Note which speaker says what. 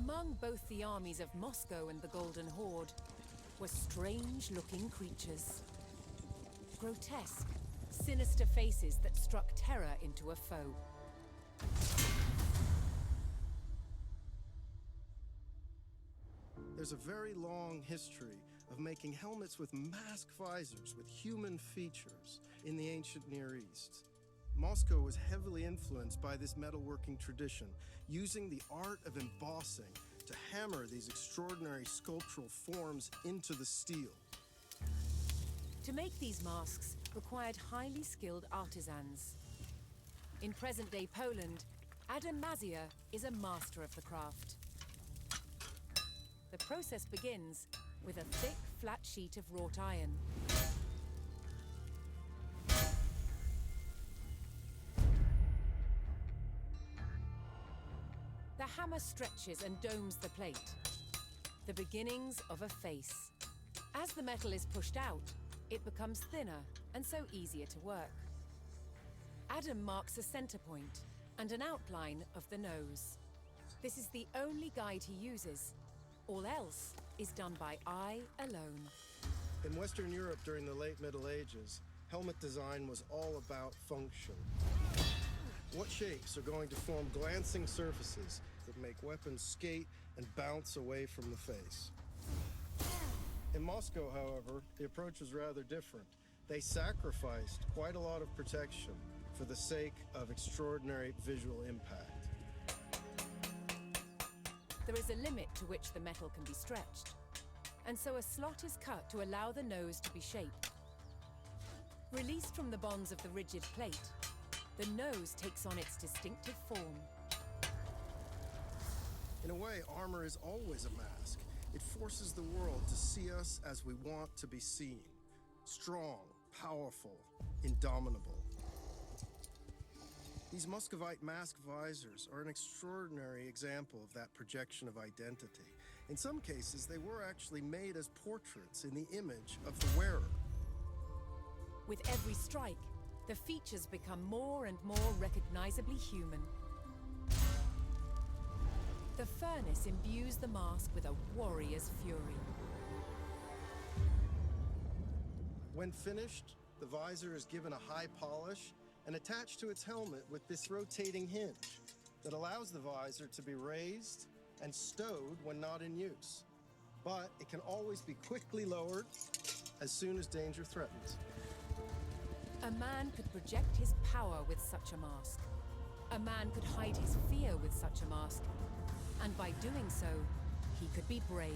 Speaker 1: Among both the armies of Moscow and the Golden Horde were strange-looking creatures. Grotesque, sinister faces that struck terror into a foe.
Speaker 2: There's a very long history of making helmets with mask visors with human features in the ancient Near East. Moscow was heavily influenced by this metalworking tradition, using the art of embossing to hammer these extraordinary sculptural forms into the steel.
Speaker 1: To make these masks required highly skilled artisans. In present-day Poland, Adam Mazia is a master of the craft. The process begins with a thick, flat sheet of wrought iron. The hammer stretches and domes the plate, the beginnings of a face. As the metal is pushed out, it becomes thinner and so easier to work. Adam marks a center point and an outline of the nose. This is the only guide he uses. All else is done by eye alone.
Speaker 2: In Western Europe during the late Middle Ages, helmet design was all about function. What shapes are going to form glancing surfaces that make weapons skate and bounce away from the face? In Moscow, however, the approach was rather different. They sacrificed quite a lot of protection for the sake of extraordinary visual impact.
Speaker 1: There is a limit to which the metal can be stretched, and so a slot is cut to allow the nose to be shaped. Released from the bonds of the rigid plate, the nose takes on its distinctive form.
Speaker 2: In a way, armor is always a mask. It forces the world to see us as we want to be seen. Strong, powerful, indomitable. These Muscovite mask visors are an extraordinary example of that projection of identity. In some cases, they were actually made as portraits in the image of the wearer.
Speaker 1: With every strike, the features become more and more recognizably human. The furnace imbues the mask with a warrior's fury.
Speaker 2: When finished, the visor is given a high polish and attached to its helmet with this rotating hinge that allows the visor to be raised and stowed when not in use. But it can always be quickly lowered as soon as danger threatens.
Speaker 1: A man could project his power with such a mask. A man could hide his fear with such a mask. And by doing so, he could be brave.